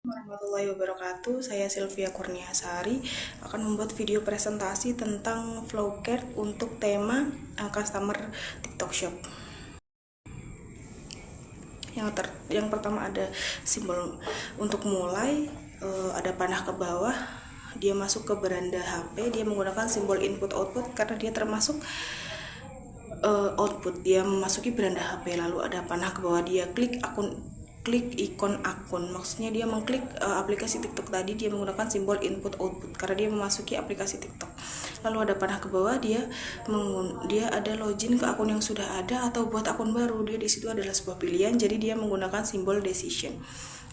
Warahmatullahi wabarakatuh. Saya Sylvia Kurniasari akan membuat video presentasi tentang Flowcard untuk tema customer TikTok Shop. Yang pertama ada simbol untuk mulai, ada panah ke bawah. Dia masuk ke beranda HP, dia menggunakan simbol input output karena dia termasuk output. Dia memasuki beranda HP, lalu ada panah ke bawah, dia klik ikon akun, maksudnya dia mengklik aplikasi TikTok tadi. Dia menggunakan simbol input output karena dia memasuki aplikasi TikTok. Lalu ada panah ke bawah, dia ada login ke akun yang sudah ada atau buat akun baru. Dia di situ adalah sebuah pilihan, jadi dia menggunakan simbol decision.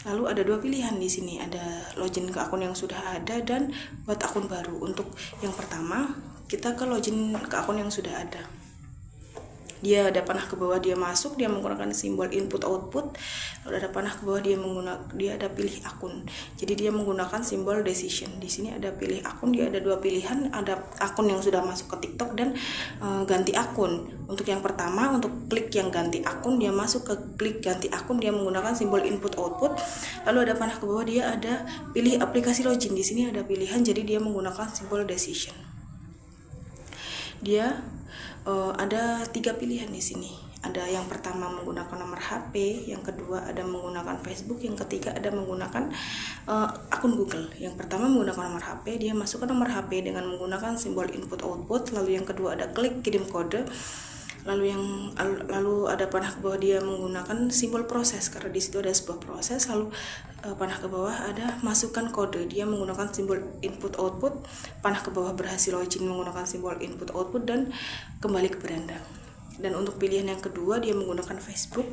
Lalu ada dua pilihan di sini, ada login ke akun yang sudah ada dan buat akun baru. Untuk yang pertama, kita ke login ke akun yang sudah ada. Dia ada panah ke bawah, dia masuk, dia menggunakan simbol input output. Lalu ada panah ke bawah, dia ada pilih akun, jadi dia menggunakan simbol decision. Di sini ada pilih akun, dia ada dua pilihan, ada akun yang sudah masuk ke TikTok dan ganti akun. Untuk yang pertama, untuk klik yang ganti akun, dia masuk ke klik ganti akun, dia menggunakan simbol input output. Lalu ada panah ke bawah, dia ada pilih aplikasi login. Di sini ada pilihan, jadi dia menggunakan simbol decision. Dia ada tiga pilihan di sini. Ada yang pertama menggunakan nomor HP, yang kedua ada menggunakan Facebook, yang ketiga ada menggunakan akun Google. Yang pertama menggunakan nomor HP, dia masuk ke nomor HP dengan menggunakan simbol input output. Lalu yang kedua ada klik kirim kode. Lalu ada panah ke bawah, dia menggunakan simbol proses karena di situ ada sebuah proses. Lalu panah ke bawah ada masukkan kode, dia menggunakan simbol input output. Panah ke bawah berhasil login menggunakan simbol input output dan kembali ke beranda. Dan untuk pilihan yang kedua, dia menggunakan Facebook,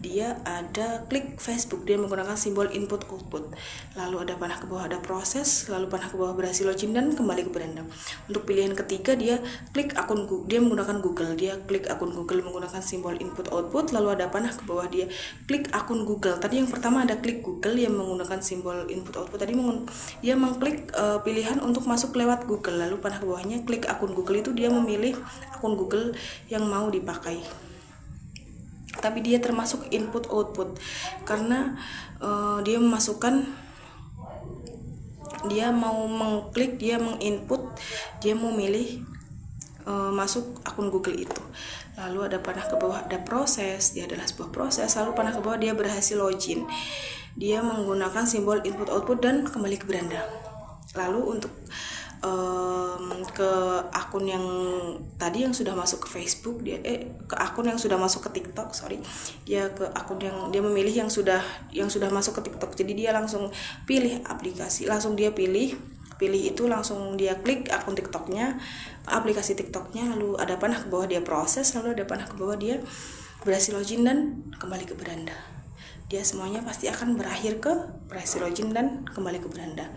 dia ada klik Facebook, dia menggunakan simbol input output. Lalu ada panah ke bawah, ada proses, lalu panah ke bawah berhasil login dan kembali ke beranda. Untuk pilihan ketiga, dia klik akun Google, dia menggunakan Google, dia klik akun Google menggunakan simbol input output. Lalu ada panah ke bawah, dia klik akun Google. Tadi yang pertama ada klik Google yang menggunakan simbol input output, tadi dia mengklik pilihan untuk masuk lewat Google. Lalu panah ke bawahnya klik akun Google, itu dia memilih akun Google yang mau dipakai. Tapi dia termasuk input output karena dia memasukkan, dia mau mengklik, dia menginput, dia mau milih masuk akun Google itu. Lalu ada panah ke bawah, ada proses, dia adalah sebuah proses. Lalu panah ke bawah, dia berhasil login, dia menggunakan simbol input output dan kembali ke beranda. Lalu untuk ke akun yang tadi yang sudah masuk ke Facebook, ke akun yang sudah masuk ke TikTok, dia ke akun yang dia memilih yang sudah masuk ke TikTok. Jadi dia langsung pilih aplikasi, langsung dia pilih itu, langsung dia klik akun TikToknya, aplikasi TikToknya. Lalu ada panah ke bawah, dia proses, lalu ada panah ke bawah, dia berhasil login dan kembali ke beranda. Dia semuanya pasti akan berakhir ke berhasil login dan kembali ke beranda.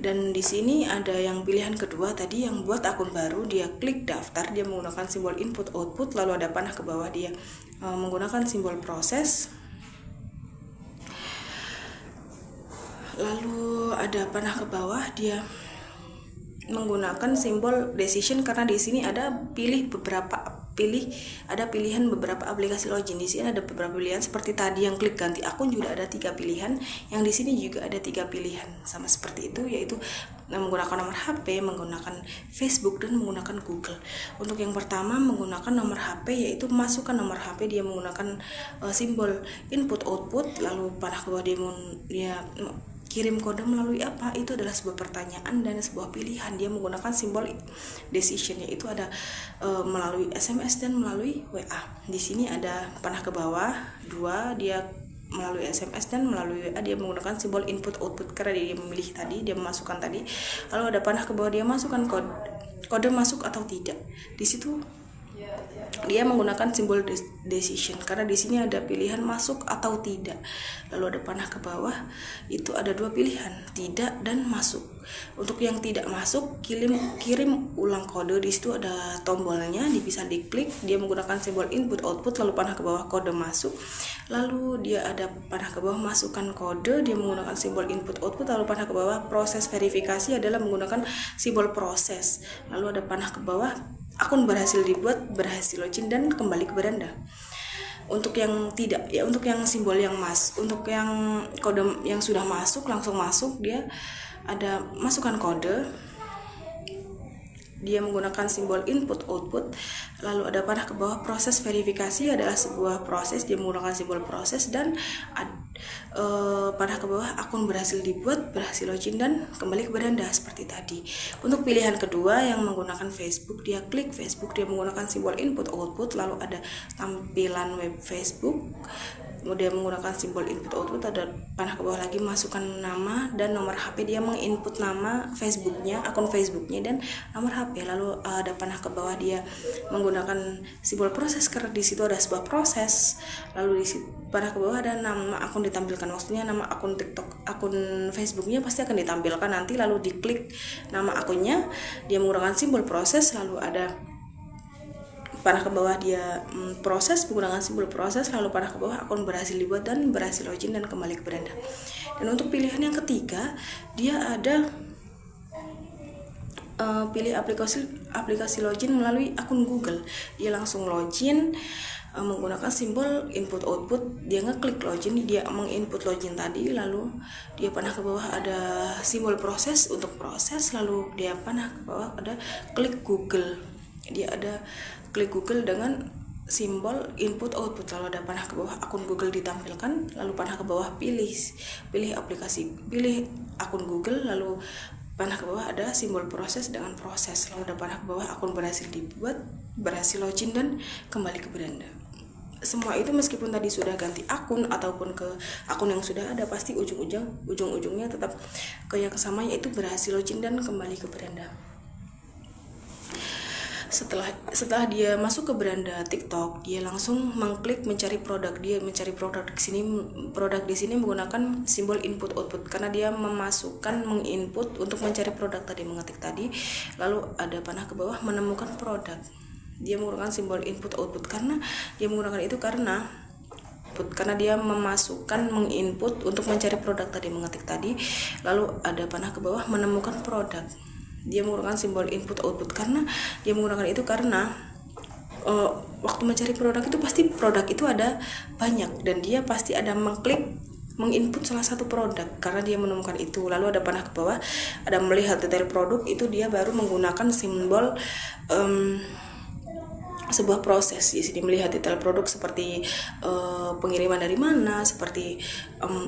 Dan di sini ada yang pilihan kedua tadi, yang buat akun baru, dia klik daftar, dia menggunakan simbol input output. Lalu ada panah ke bawah, dia menggunakan simbol proses. Lalu ada panah ke bawah, dia menggunakan simbol decision karena di sini ada pilihan beberapa aplikasi login. Di sini ada beberapa pilihan seperti tadi yang klik ganti akun juga ada 3 pilihan. Yang di sini juga ada 3 pilihan sama seperti itu, yaitu menggunakan nomor HP, menggunakan Facebook dan menggunakan Google. Untuk yang pertama menggunakan nomor HP, yaitu masukkan nomor HP, dia menggunakan simbol input output. Lalu panah ke bawah, dia kirim kode melalui apa? Itu adalah sebuah pertanyaan dan sebuah pilihan. Dia menggunakan simbol decision, yaitu ada melalui SMS dan melalui WA. Di sini ada panah ke bawah 2, dia melalui SMS dan melalui WA, dia menggunakan simbol input output karena dia memilih tadi, dia memasukkan tadi. Lalu ada panah ke bawah, dia masukkan kode masuk atau tidak. Di situ dia menggunakan simbol decision karena di sini ada pilihan masuk atau tidak. Lalu ada panah ke bawah, itu ada 2 pilihan, tidak dan masuk. Untuk yang tidak masuk, kirim ulang kode. Di situ ada tombolnya, bisa diklik, dia menggunakan simbol input output. Lalu panah ke bawah, kode masuk. Lalu dia ada panah ke bawah, masukkan kode, dia menggunakan simbol input output. Lalu panah ke bawah, proses verifikasi adalah menggunakan simbol proses. Lalu ada panah ke bawah, akun berhasil dibuat, berhasil login dan kembali ke beranda. Untuk yang tidak ya, untuk yang simbol yang untuk yang kode yang sudah masuk langsung masuk, dia ada masukkan kode, dia menggunakan simbol input output, lalu ada panah ke bawah. Proses verifikasi adalah sebuah proses, dia menggunakan simbol proses, dan panah ke bawah akun berhasil dibuat, berhasil login dan kembali ke beranda seperti tadi. Untuk pilihan kedua yang menggunakan Facebook, dia klik Facebook, dia menggunakan simbol input output, lalu ada tampilan web Facebook, kemudian menggunakan simbol input output, ada panah ke bawah lagi, masukkan nama dan nomor HP, dia menginput nama Facebooknya, akun Facebooknya dan nomor HP, lalu ada panah ke bawah, dia menggunakan simbol proses karena di situ ada sebuah proses, lalu di situ panah ke bawah ada nama akun ditampilkan, maksudnya nama akun TikTok, akun Facebooknya pasti akan ditampilkan nanti, lalu diklik nama akunnya, dia menggunakan simbol proses, lalu ada panah ke bawah, dia proses menggunakan simbol proses, lalu panah ke bawah akun berhasil dibuat dan berhasil login dan kembali ke beranda. Dan untuk pilihan yang ketiga, dia ada pilih aplikasi login melalui akun Google, dia langsung login menggunakan simbol input output, dia ngeklik login, dia menginput login tadi, lalu dia panah ke bawah ada simbol proses untuk proses, lalu dia panah ke bawah ada klik Google, dia ada klik Google dengan simbol input output, lalu ada panah ke bawah akun Google ditampilkan, lalu panah ke bawah pilih akun Google, lalu panah ke bawah ada simbol proses dengan proses, lalu ada panah ke bawah akun berhasil dibuat, berhasil login dan kembali ke beranda. Semua itu meskipun tadi sudah ganti akun ataupun ke akun yang sudah ada, pasti ujung-ujungnya tetap ke yang sama, yaitu berhasil login dan kembali ke beranda. Setelah dia masuk ke beranda TikTok, dia langsung mengklik mencari produk. Dia mencari produk di sini menggunakan simbol input output karena dia menginput untuk mencari produk tadi, mengetik tadi, lalu ada panah ke bawah menemukan produk. Dia menggunakan simbol input output karena dia menggunakan itu karena dia menginput untuk mencari produk tadi, mengetik tadi, lalu ada panah ke bawah menemukan produk. Dia menggunakan simbol input output karena dia menggunakan itu karena waktu mencari produk itu pasti produk itu ada banyak dan dia pasti ada menginput salah satu produk karena dia menemukan itu. Lalu ada panah ke bawah, ada melihat detail produk, itu dia baru menggunakan simbol sebuah proses. Di sini melihat detail produk seperti pengiriman dari mana, seperti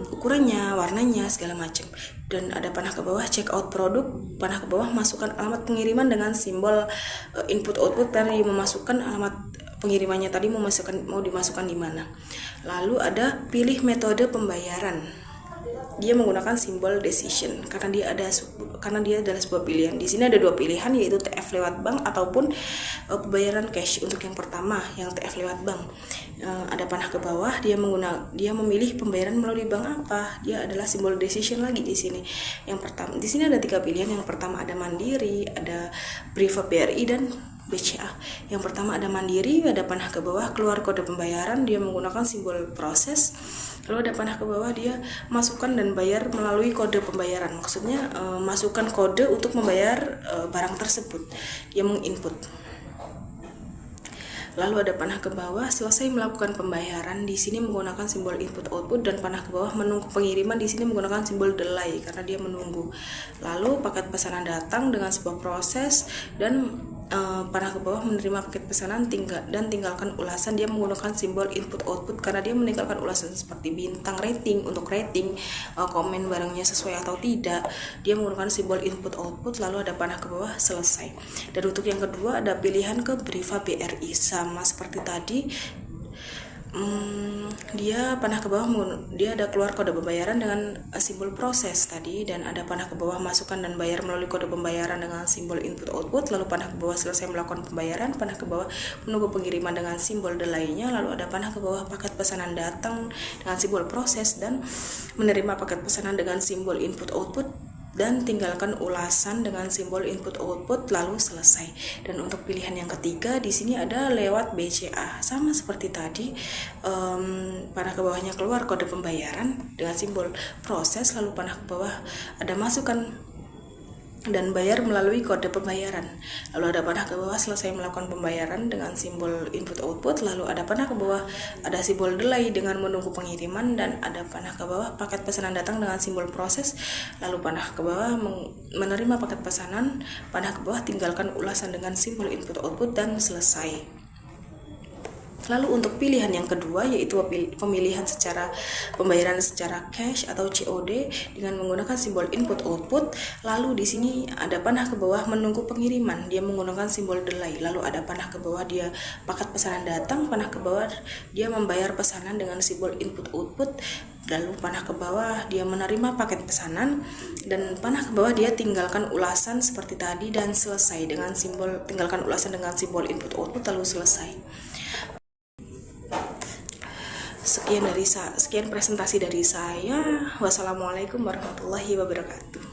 ukurannya, warnanya, segala macam. Dan ada panah ke bawah check out produk, panah ke bawah masukkan alamat pengiriman dengan simbol input output, dan dia memasukkan alamat pengirimannya tadi mau dimasukkan di mana. Lalu ada pilih metode pembayaran. Dia menggunakan simbol decision karena dia adalah sebuah pilihan. Di sini ada dua pilihan, yaitu TF lewat bank ataupun pembayaran cash. Untuk yang pertama, yang TF lewat bank, ada panah ke bawah, dia memilih pembayaran melalui bank apa. Dia adalah simbol decision lagi di sini. Yang pertama, di sini ada 3 pilihan. Yang pertama ada Mandiri, ada Briva BRI dan BCA. Yang pertama ada Mandiri, ada panah ke bawah keluar kode pembayaran, dia menggunakan simbol proses. Lalu ada panah ke bawah, dia masukkan dan bayar melalui kode pembayaran. Maksudnya masukkan kode untuk membayar barang tersebut. Dia menginput. Lalu ada panah ke bawah selesai melakukan pembayaran, di sini menggunakan simbol input output, dan panah ke bawah menunggu pengiriman, di sini menggunakan simbol delay karena dia menunggu. Lalu paket pesanan datang dengan sebuah proses, dan panah ke bawah menerima paket pesanan dan tinggalkan ulasan, dia menggunakan simbol input output karena dia meninggalkan ulasan seperti bintang, rating, untuk rating, komen barangnya sesuai atau tidak, dia menggunakan simbol input output. Lalu ada panah ke bawah selesai. Dan untuk yang kedua ada pilihan ke Briva BRI, sama seperti tadi. Dia panah ke bawah, dia ada keluar kode pembayaran dengan simbol proses tadi, dan ada panah ke bawah masukkan dan bayar melalui kode pembayaran dengan simbol input output. Lalu panah ke bawah selesai melakukan pembayaran, panah ke bawah menunggu pengiriman dengan simbol delay-nya. Lalu ada panah ke bawah paket pesanan datang dengan simbol proses dan menerima paket pesanan dengan simbol input output, dan tinggalkan ulasan dengan simbol input output, lalu selesai. Dan untuk pilihan yang ketiga di sini ada lewat BCA, sama seperti tadi, panah ke bawahnya keluar kode pembayaran dengan simbol proses, lalu panah ke bawah ada masukkan dan bayar melalui kode pembayaran. Lalu ada panah ke bawah selesai melakukan pembayaran dengan simbol input output. Lalu ada panah ke bawah ada simbol delay dengan menunggu pengiriman, dan ada panah ke bawah paket pesanan datang dengan simbol proses. Lalu panah ke bawah menerima paket pesanan. Panah ke bawah tinggalkan ulasan dengan simbol input output dan selesai. Lalu untuk pilihan yang kedua yaitu pemilihan pembayaran secara cash atau COD dengan menggunakan simbol input output. Lalu di sini ada panah ke bawah menunggu pengiriman, dia menggunakan simbol delay. Lalu ada panah ke bawah dia paket pesanan datang, panah ke bawah dia membayar pesanan dengan simbol input output. Lalu panah ke bawah dia menerima paket pesanan, dan panah ke bawah dia tinggalkan ulasan seperti tadi dan selesai dengan simbol tinggalkan ulasan dengan simbol input output lalu selesai. Sekian presentasi dari saya. Wassalamualaikum warahmatullahi wabarakatuh.